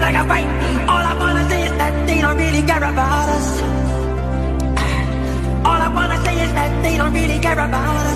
like a fight. All I wanna say is that they don't really care about us. All I wanna say is that they don't really care about us.